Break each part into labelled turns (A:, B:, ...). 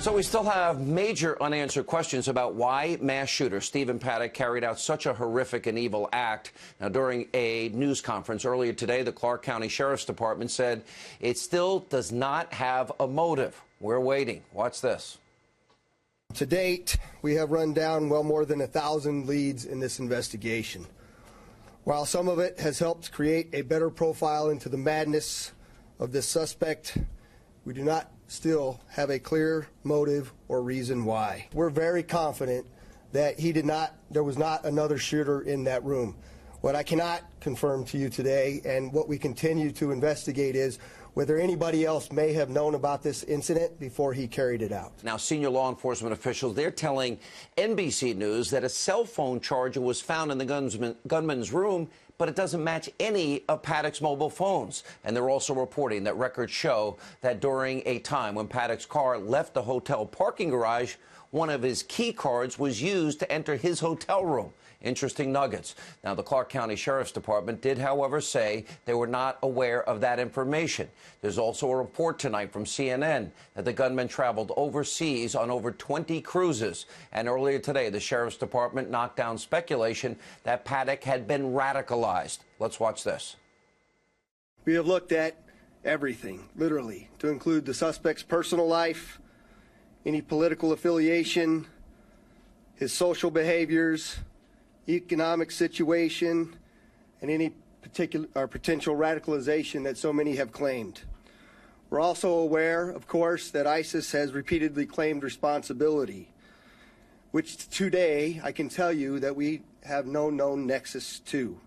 A: So we still have major unanswered questions about why mass shooter Stephen Paddock carried out such a horrific and evil act. Now, during a news conference earlier today, the Clark County Sheriff's Department said it still does not have a motive. We're waiting. Watch this.
B: To date, we have run down well more than 1,000 leads in this investigation. While some of it has helped create a better profile into the madness of this suspect, we do not still have a clear motive or reason why. We're very confident that there was not another shooter in that room. What I cannot confirm to you today, and what we continue to investigate, is whether anybody else may have known about this incident before he carried it out.
A: Now, senior law enforcement officials, they're telling NBC News that a cell phone charger was found in the gunman's room, but it doesn't match any of Paddock's mobile phones. And they're also reporting that records show that during a time when Paddock's car left the hotel parking garage, one of his key cards was used to enter his hotel room. Interesting nuggets. Now, the Clark County Sheriff's Department did, however, say they were not aware of that information. There's also a report tonight from CNN that the gunman traveled overseas on over 20 cruises. And earlier today, the Sheriff's Department knocked down speculation that Paddock had been radicalized. Let's watch this.
B: We have looked at everything, literally, to include the suspect's personal life, any political affiliation, his social behaviors, economic situation, and any particular or potential radicalization that so many have claimed. We're also aware, of course, that ISIS has repeatedly claimed responsibility, which today I can tell you that we have no known nexus to.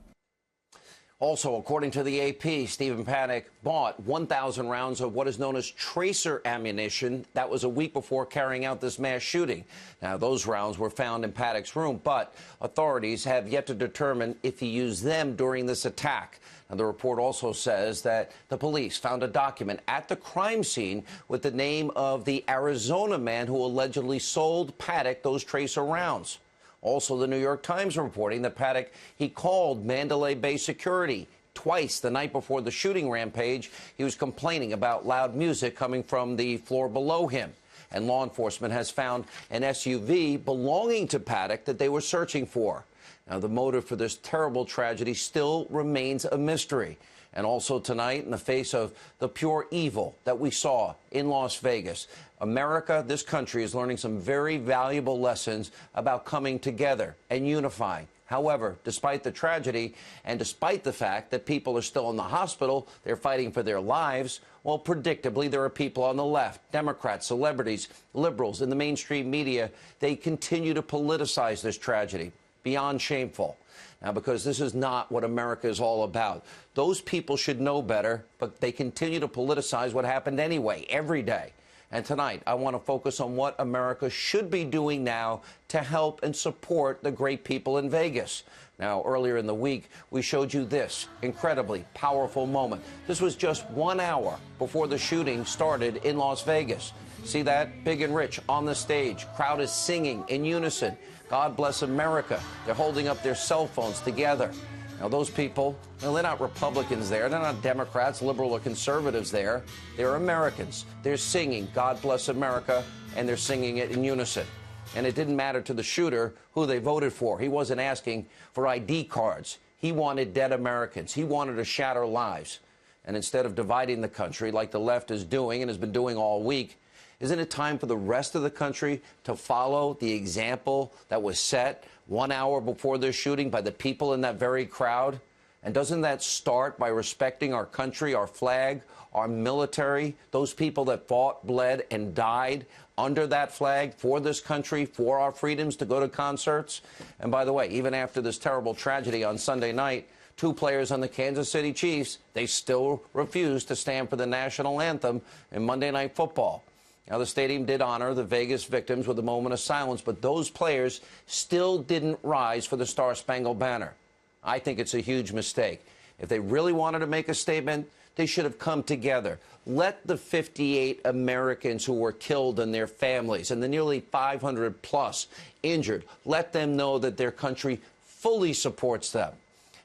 A: Also, according to the AP, Stephen Paddock bought 1,000 rounds of what is known as tracer ammunition. That was a week before carrying out this mass shooting. Now, those rounds were found in Paddock's room, but authorities have yet to determine if he used them during this attack. Now, the report also says that the police found a document at the crime scene with the name of the Arizona man who allegedly sold Paddock those tracer rounds. Also, the New York Times reporting that Paddock, he called Mandalay Bay security twice the night before the shooting rampage. He was complaining about loud music coming from the floor below him. And law enforcement has found an SUV belonging to Paddock that they were searching for. Now, the motive for this terrible tragedy still remains a mystery. And also tonight, in the face of the pure evil that we saw in Las Vegas, America, this country, is learning some very valuable lessons about coming together and unifying. However, despite the tragedy and despite the fact that people are still in the hospital, they're fighting for their lives, well, predictably, there are people on the left, Democrats, celebrities, liberals, in the mainstream media. They continue to politicize this tragedy. Beyond shameful. Now, because this is not what America is all about. Those people should know better, but they continue to politicize what happened anyway, every day. And tonight, I want to focus on what America should be doing now to help and support the great people in Vegas. Now, earlier in the week, we showed you this incredibly powerful moment. This was just 1 hour before the shooting started in Las Vegas. See that? Big and Rich on the stage. Crowd is singing in unison. God bless America. They're holding up their cell phones together. Now, those people, they're not Republicans there. They're not Democrats, liberal, or conservatives there. They're Americans. They're singing God bless America, and they're singing it in unison. And it didn't matter to the shooter who they voted for. He wasn't asking for ID cards. He wanted dead Americans. He wanted to shatter lives. And instead of dividing the country like the left is doing and has been doing all week, isn't it time for the rest of the country to follow the example that was set 1 hour before this shooting by the people in that very crowd? And doesn't that start by respecting our country, our flag, our military, those people that fought, bled, and died under that flag for this country, for our freedoms to go to concerts? And by the way, even after this terrible tragedy on Sunday night, 2 players on the Kansas City Chiefs, they still refused to stand for the national anthem in Monday Night Football. Now, the stadium did honor the Vegas victims with a moment of silence, but those players still didn't rise for the Star-Spangled Banner. I think it's a huge mistake. If they really wanted to make a statement, they should have come together. Let the 58 Americans who were killed and their families and the nearly 500+ injured, let them know that their country fully supports them.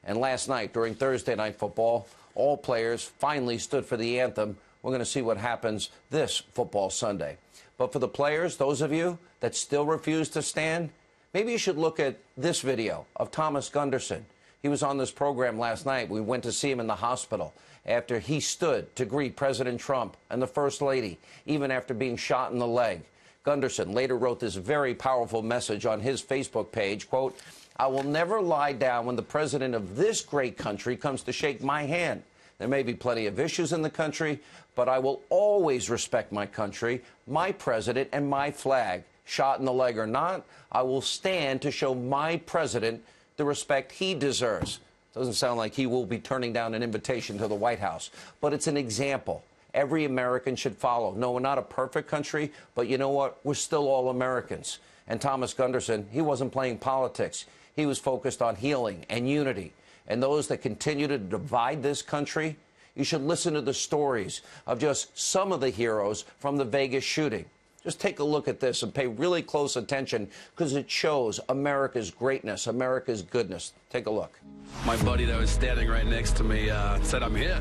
A: And last night, during Thursday Night Football, all players finally stood for the anthem We're going to see what happens this football Sunday. But for the players, those of you that still refuse to stand, maybe you should look at this video of Thomas Gunderson. He was on this program last night. We went to see him in the hospital after he stood to greet President Trump and the First Lady, even after being shot in the leg. Gunderson later wrote this very powerful message on his Facebook page, quote, "I will never lie down when the president of this great country comes to shake my hand. There may be plenty of issues in the country, but I will always respect my country, my president, and my flag. Shot in the leg or not, I will stand to show my president the respect he deserves." Doesn't sound like he will be turning down an invitation to the White House, but it's an example every American should follow. No, we're not a perfect country, but you know what? We're still all Americans. And Thomas Gunderson, he wasn't playing politics. He was focused on healing and unity. And those that continue to divide this country, you should listen to the stories of just some of the heroes from the Vegas shooting. Just take a look at this and pay really close attention because it shows America's greatness, America's goodness. Take a look.
C: My buddy that was standing right next to me said, "I'm hit."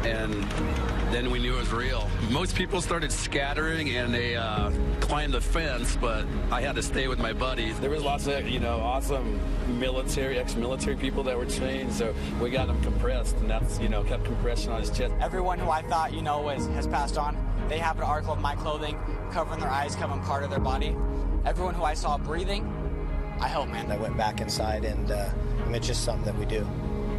C: And then we knew it was real. Most people started scattering and they climbed the fence, but I had to stay with my buddies. There was lots of, awesome military, ex-military people that were trained, so we got them compressed, and that's, kept compression on his chest.
D: Everyone who I thought, has passed on, they have an article of my clothing covering their eyes, covering part of their body. Everyone who I saw breathing, I hope, man.
E: I went back inside, and it's just something that we do.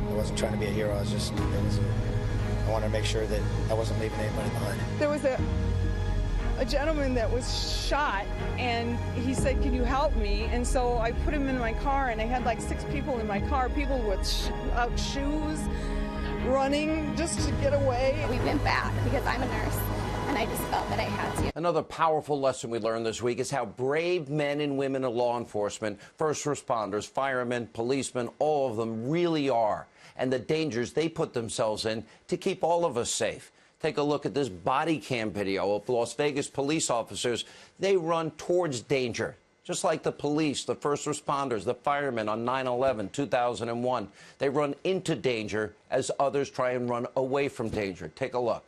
E: I wasn't trying to be a hero. I wanted to make sure that I wasn't leaving anybody behind.
F: There was a gentleman that was shot, and he said, "Can you help me?" And so I put him in my car, and I had like 6 people in my car, people with shoes, running just to get away.
G: We went back because I'm a nurse, and I just felt that I had to.
A: Another powerful lesson we learned this week is how brave men and women of law enforcement, first responders, firemen, policemen, all of them really are, and the dangers they put themselves in to keep all of us safe. Take a look at this body cam video of Las Vegas police officers. They run towards danger, just like the police, the first responders, the firemen on 9/11, 2001. They run into danger as others try and run away from danger. Take a look.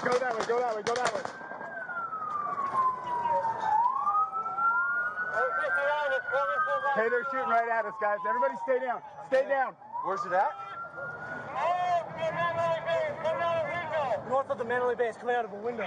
H: Go that way, go that way, go that way. Hey, they're shooting right at us, guys. Everybody stay down. Stay down. Where's it at? North of the Mandalay Bay. It's coming out of a window.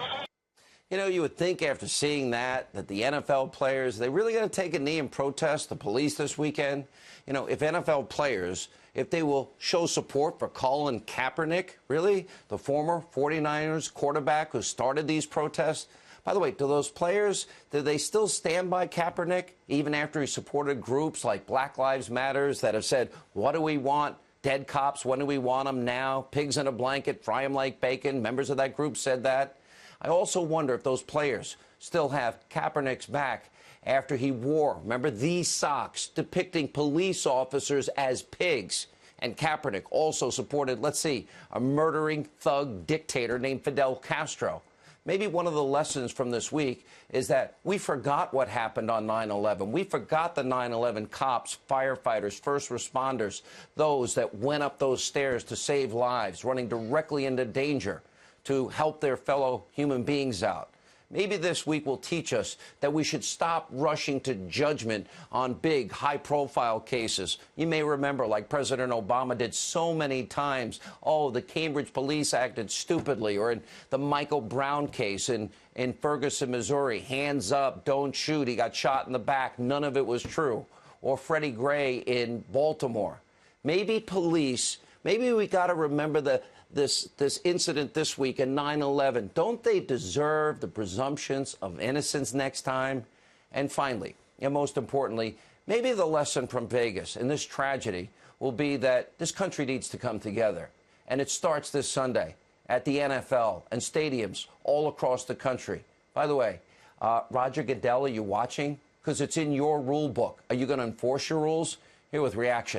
A: You know, you would think after seeing that the NFL players, they really going to take a knee and protest the police this weekend. You know, if NFL players, if they will show support for Colin Kaepernick, really, the former 49ers quarterback who started these protests. By the way, do those players, do they still stand by Kaepernick, even after he supported groups like Black Lives Matters that have said, what do we want? Dead cops, when do we want them now? Pigs in a blanket, fry them like bacon. Members of that group said that. I also wonder if those players still have Kaepernick's back after he wore, remember, these socks depicting police officers as pigs. And Kaepernick also supported, let's see, a murdering thug dictator named Fidel Castro. Maybe one of the lessons from this week is that we forgot what happened on 9/11. We forgot the 9/11 cops, firefighters, first responders, those that went up those stairs to save lives, running directly into danger to help their fellow human beings out. Maybe this week will teach us that we should stop rushing to judgment on big, high-profile cases. You may remember, like President Obama did so many times, oh, the Cambridge police acted stupidly, or in the Michael Brown case in Ferguson, Missouri, hands up, don't shoot, he got shot in the back, none of it was true. Or Freddie Gray in Baltimore. Maybe police, maybe we got to remember this incident this week in 9/11. Don't they deserve the presumptions of innocence next time? And finally, and most importantly, maybe the lesson from Vegas and this tragedy will be that this country needs to come together. And it starts this Sunday at the NFL and stadiums all across the country. By the way, Roger Goodell, are you watching? Because it's in your rule book. Are you going to enforce your rules? Here with reaction.